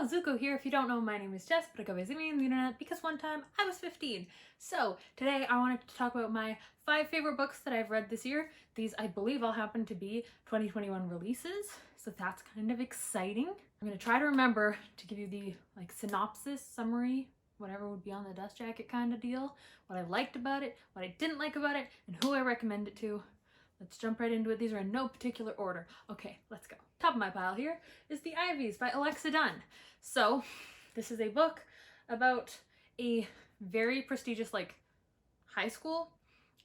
Hello, Zuko here. If you don't know, my name is Jess, but I go by Zimmy on the internet because one time I was 15. So today I wanted to talk about my 5 favorite books that I've read this year. These, I believe, all happen to be 2021 releases, so that's kind of exciting. I'm gonna try to remember to give you the synopsis, summary, whatever would be on the dust jacket kind of deal, what I liked about it, what I didn't like about it, and who I recommend it to. Let's jump right into it. These are in no particular order. Okay, let's go. Top of my pile here is The Ivies by Alexa Donne. So, this is a book about a very prestigious high school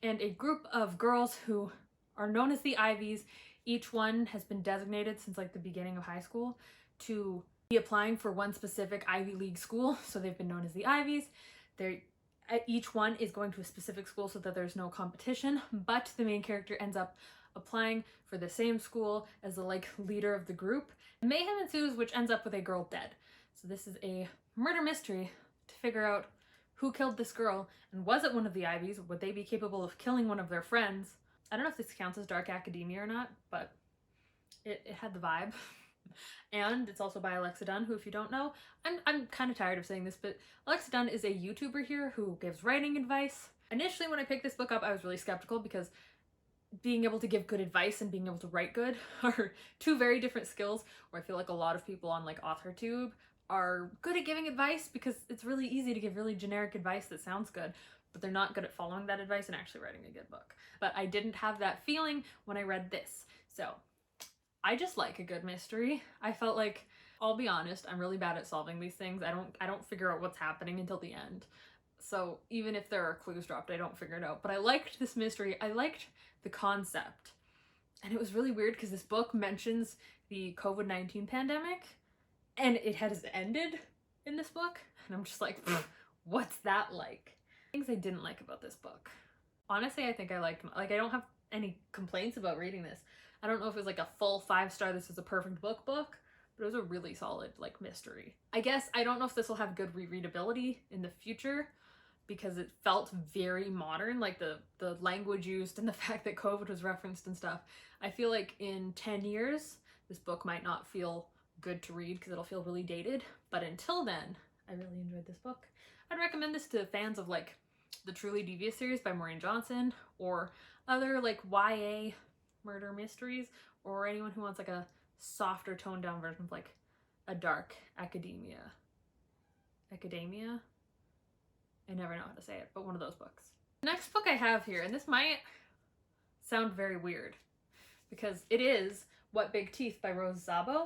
and a group of girls who are known as the Ivies. Each one has been designated since the beginning of high school to be applying for one specific Ivy League school. So they've been known as the Ivies. Each one is going to a specific school so that there's no competition, but the main character ends up applying for the same school as the leader of the group. Mayhem ensues, which ends up with a girl dead. So this is a murder mystery to figure out who killed this girl, and was it one of the Ivies? Would they be capable of killing one of their friends? I don't know if this counts as dark academia or not, but it had the vibe. And it's also by Alexa Donne, who, if you don't know, I'm kind of tired of saying this, but Alexa Donne is a YouTuber here who gives writing advice. Initially, when I picked this book up, I was really skeptical because being able to give good advice and being able to write good are two very different skills, where I feel like a lot of people on AuthorTube are good at giving advice because it's really easy to give really generic advice that sounds good, but they're not good at following that advice and actually writing a good book. But I didn't have that feeling when I read this. So I just like a good mystery. I felt like, I'll be honest, I'm really bad at solving these things. I don't figure out what's happening until the end. So even if there are clues dropped, I don't figure it out. But I liked this mystery. I liked the concept. And it was really weird because this book mentions the COVID-19 pandemic and it has ended in this book. And I'm just like, what's that like? Things I didn't like about this book. Honestly, I think I liked, I don't have any complaints about reading this. I don't know if it was a full 5-star, this is a perfect book, but it was a really solid mystery. I guess I don't know if this will have good rereadability in the future because it felt very modern, the language used and the fact that COVID was referenced and stuff. I feel like in 10 years, this book might not feel good to read because it'll feel really dated. But until then, I really enjoyed this book. I'd recommend this to fans of the Truly Devious series by Maureen Johnson, or other YA murder mysteries, or anyone who wants a softer toned down version of a dark academia. I never know how to say it, but one of those books. The next book I have here, and this might sound very weird because it is What Big Teeth by Rose Szabo.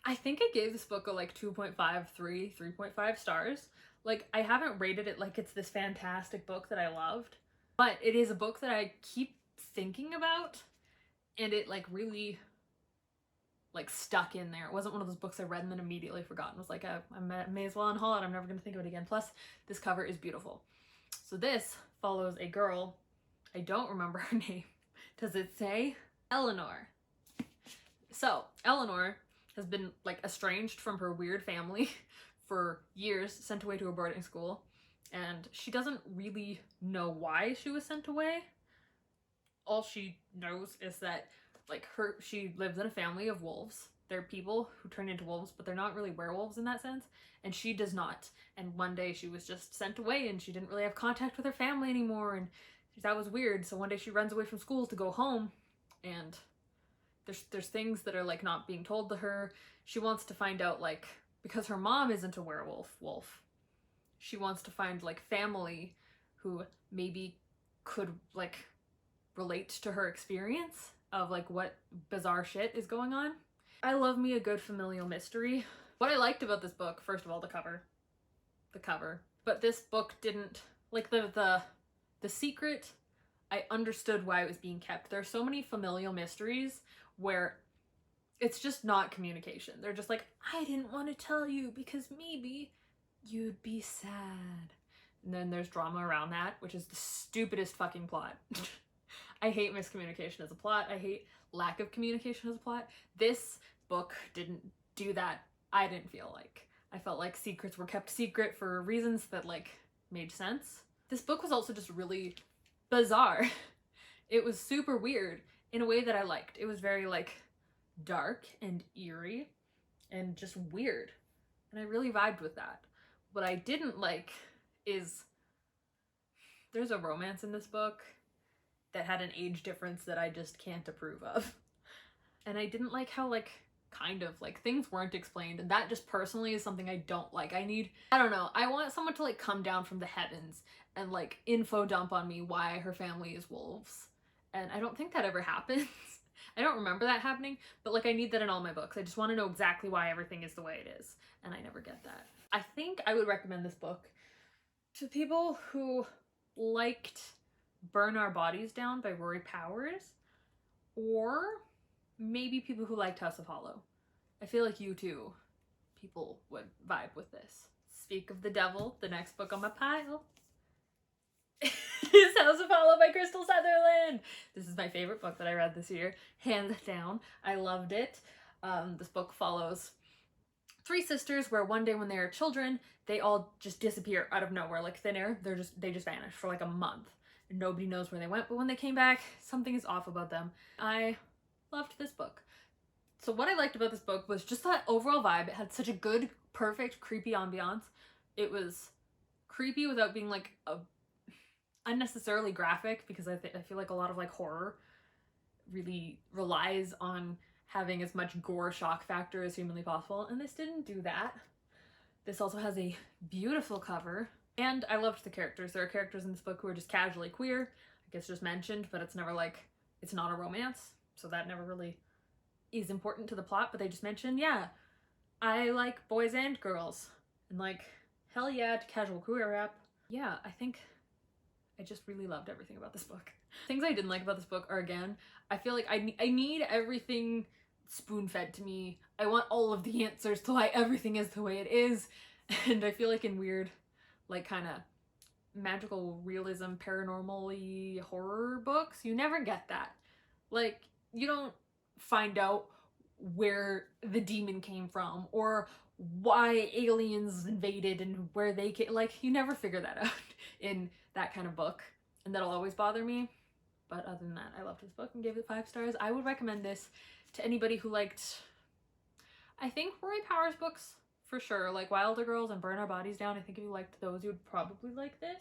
I think I gave this book a 2.5, 3.5 stars. I haven't rated it like it's this fantastic book that I loved, but it is a book that I keep thinking about, and it really stuck in there. It wasn't one of those books I read and then immediately forgot and was like, I may as well unhaul it, I'm never gonna think of it again. Plus this cover is beautiful. So this follows a girl, I don't remember her name. Does it say? Eleanor. So Eleanor has been estranged from her weird family for years, sent away to a boarding school, and she doesn't really know why she was sent away. All she knows is that she lives in a family of wolves. They're people who turn into wolves, but they're not really werewolves in that sense, and she does not. And one day she was just sent away and she didn't really have contact with her family anymore, and that was weird. So one day she runs away from school to go home, and there's things that are not being told to her. She wants to find out because her mom isn't a wolf, she wants to find family who maybe could relate to her experience of what bizarre shit is going on. I love me a good familial mystery. What I liked about this book, first of all, the cover, but this book didn't, the secret, I understood why it was being kept. There are so many familial mysteries where it's just not communication. They're just I didn't want to tell you because maybe you'd be sad. And then there's drama around that, which is the stupidest fucking plot. I hate miscommunication as a plot. I hate lack of communication as a plot. This book didn't do that. I didn't feel like. I felt like secrets were kept secret for reasons that made sense. This book was also just really bizarre. It was super weird in a way that I liked. It was very dark and eerie, and just weird. And I really vibed with that. What I didn't like is there's a romance in this book that had an age difference that I just can't approve of. And I didn't like how kind of things weren't explained, and that just personally is something I don't like. I don't know, I want someone to come down from the heavens and info dump on me why her family is wolves. And I don't think that ever happens. I don't remember that happening, but I need that in all my books. I just want to know exactly why everything is the way it is, and I never get that. I think I would recommend this book to people who liked Burn Our Bodies Down by Rory Powers, or maybe people who liked House of Hallow. I feel like you two people would vibe with this. Speak of the Devil, the next book on my pile is House of Hallow by Krystal Sutherland. This is my favorite book that I read this year, hands down. I loved it. This book follows three sisters where one day when they are children, they all just disappear out of nowhere like thin air. They just vanish for a month. And nobody knows where they went, but when they came back, something is off about them. I loved this book. So what I liked about this book was just that overall vibe. It had such a good, perfect, creepy ambiance. It was creepy without being unnecessarily graphic, because I feel like a lot of horror really relies on having as much gore shock factor as humanly possible, and this didn't do that. This also has a beautiful cover, and I loved the characters. There are characters in this book who are just casually queer. I guess just mentioned, but it's never it's not a romance, so that never really is important to the plot, but they just mention, yeah, I like boys and girls, and hell yeah to casual queer rap. Yeah, I think I just really loved everything about this book. Things I didn't like about this book are, again, I feel like I need everything spoon-fed to me. I want all of the answers to why everything is the way it is, and I feel like in weird, kind of magical realism, paranormal-y horror books, you never get that. You don't find out where the demon came from, or why aliens invaded and where they came. You never figure that out in that kind of book, and that'll always bother me. But other than that, I loved this book and gave it 5 stars. I would recommend this to anybody who liked, I think, Rory Powers books for sure, Wilder Girls and Burn Our Bodies Down. I think if you liked those, you would probably like this.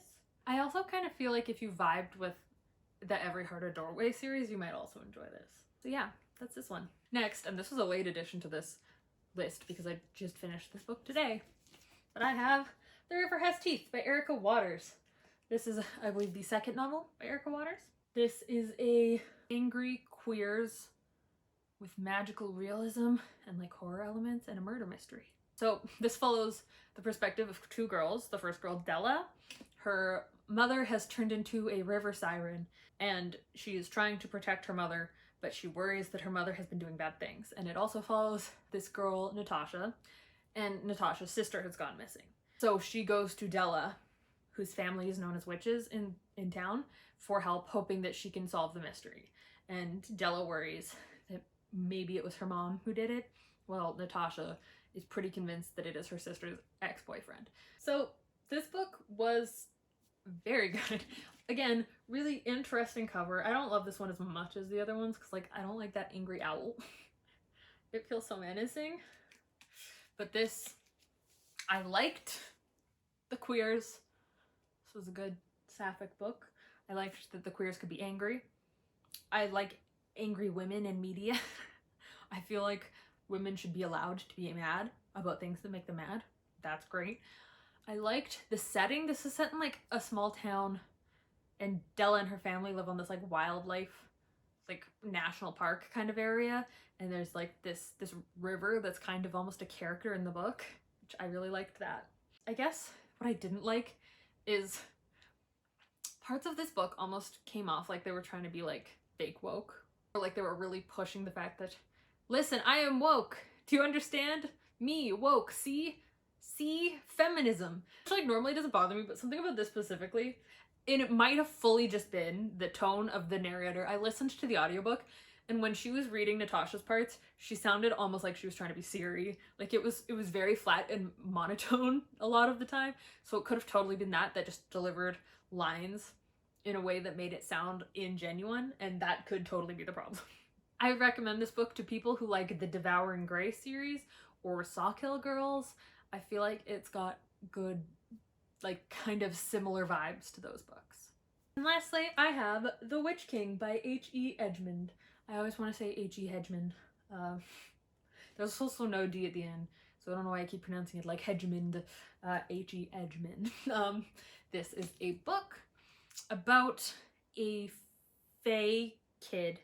I also kind of feel like if you vibed with the Every Heart a Doorway series, you might also enjoy this. So yeah, that's this one. Next, and this was a late addition to this list because I just finished this book today, but I have The River Has Teeth by Erica Waters. This is, I believe, the second novel by Erica Waters. This is a angry queers with magical realism and horror elements and a murder mystery. So this follows the perspective of 2 girls. The first girl, Della, her mother has turned into a river siren, and she is trying to protect her mother, but she worries that her mother has been doing bad things. And it also follows this girl, Natasha, and Natasha's sister has gone missing. So she goes to Della, whose family is known as witches in town, for help, hoping that she can solve the mystery. And Della worries that maybe it was her mom who did it. Well, Natasha is pretty convinced that it is her sister's ex-boyfriend. So this book was very good. Again, really interesting cover. I don't love this one as much as the other ones because I don't like that angry owl. It feels so menacing. But this, I liked the queers. This was a good sapphic book. I liked that the queers could be angry. I like angry women in media. I feel like women should be allowed to be mad about things that make them mad. That's great. I liked the setting. This is set in a small town, and Della and her family live on this wildlife, national park kind of area. And there's this river that's kind of almost a character in the book, which I really liked that. I guess what I didn't like is parts of this book almost came off like they were trying to be fake woke, or they were really pushing the fact that, listen, I am woke. Do you understand? Me, woke, see, feminism. Which normally doesn't bother me, but something about this specifically, and it might have fully just been the tone of the narrator. I listened to the audiobook, and when she was reading Natasha's parts, she sounded almost like she was trying to be Siri. It was very flat and monotone a lot of the time. So it could have totally been that just delivered lines in a way that made it sound ingenuine, and that could totally be the problem. I recommend this book to people who like the Devouring Grey series, or Sawkill Girls. I feel like it's got good, like, kind of similar vibes to those books. And lastly, I have The Witch King by H.E. Edgemon. I always want to say H.E. Edgemon. There's also no D at the end, so I don't know why I keep pronouncing it like Hedgemond, H.E. Edgemon. This is a book about a fae kid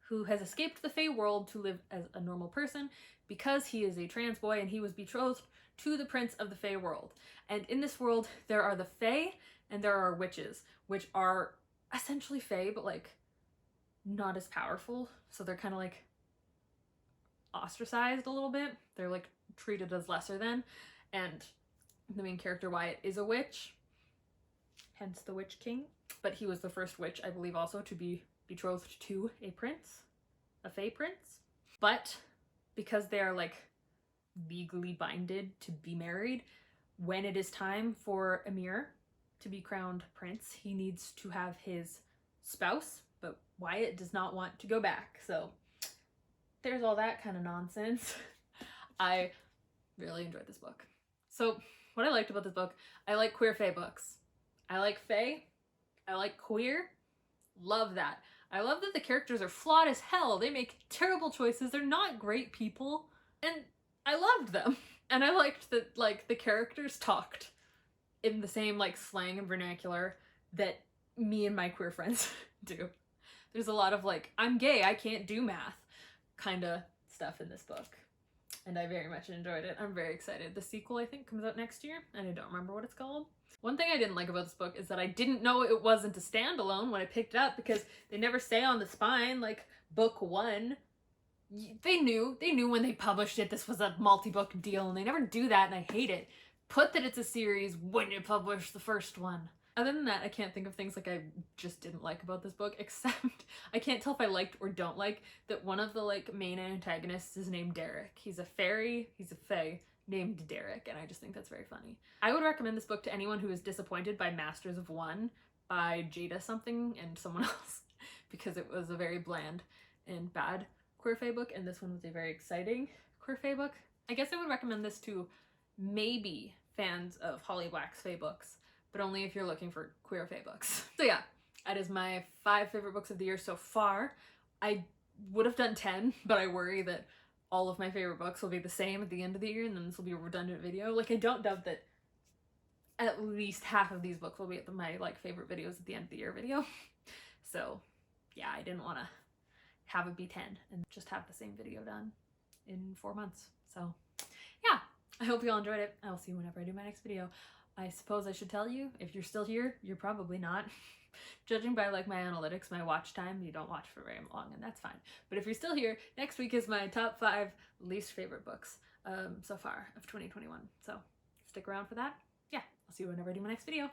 who has escaped the fae world to live as a normal person because he is a trans boy and he was betrothed to the prince of the fae world. And in this world, there are the fae and there are witches, which are essentially fae, but like not as powerful. So they're kind of like ostracized a little bit. They're like treated as lesser than. And the main character, Wyatt, is a witch, hence the Witch King. But he was the first witch, I believe, also to be betrothed to a prince, a fae prince. But because they are like legally binded to be married, when it is time for Emir to be crowned prince, he needs to have his spouse, but Wyatt does not want to go back. So there's all that kind of nonsense. I really enjoyed this book. So what I liked about this book, I like queer fae books. I like fae. I like queer. Love that. I love that the characters are flawed as hell. They make terrible choices. They're not great people. And I loved them. And I liked that, like, the characters talked in the same, like, slang and vernacular that me and my queer friends do. There's a lot of, like, I'm gay, I can't do math kind of stuff in this book. And I very much enjoyed it. I'm very excited. The sequel, I think, comes out next year, and I don't remember what it's called. One thing I didn't like about this book is that I didn't know it wasn't a standalone when I picked it up, because they never say on the spine, like, book 1. They knew when they published it this was a multi-book deal, and they never do that, and I hate it. Put that it's a series when you publish the first one. Other than that, I can't think of things like I just didn't like about this book, except I can't tell if I liked or don't like that one of the, like, main antagonists is named Derek. He's a fairy, he's a fae, named Derek, and I just think that's very funny. I would recommend this book to anyone who is disappointed by Masters of One by Jada something and someone else, because it was a very bland and bad queer fae book, and this one was a very exciting queer fae book. I guess I would recommend this to maybe fans of Holly Black's fae books, but only if you're looking for queer fae books. So yeah, that is my 5 favorite books of the year so far. I would have done 10, but I worry that all of my favorite books will be the same at the end of the year, and then this will be a redundant video. Like, I don't doubt that at least half of these books will be at my, like, favorite videos at the end of the year video. So yeah, I didn't want to have it be 10 and just have the same video done in 4 months. So yeah, I hope you all enjoyed it. I'll see you whenever I do my next video. I suppose I should tell you, if you're still here, you're probably not. Judging by, like, my analytics, my watch time, you don't watch for very long, and that's fine. But if you're still here, next week is my top 5 least favorite books so far of 2021. So stick around for that. Yeah, I'll see you whenever I do my next video.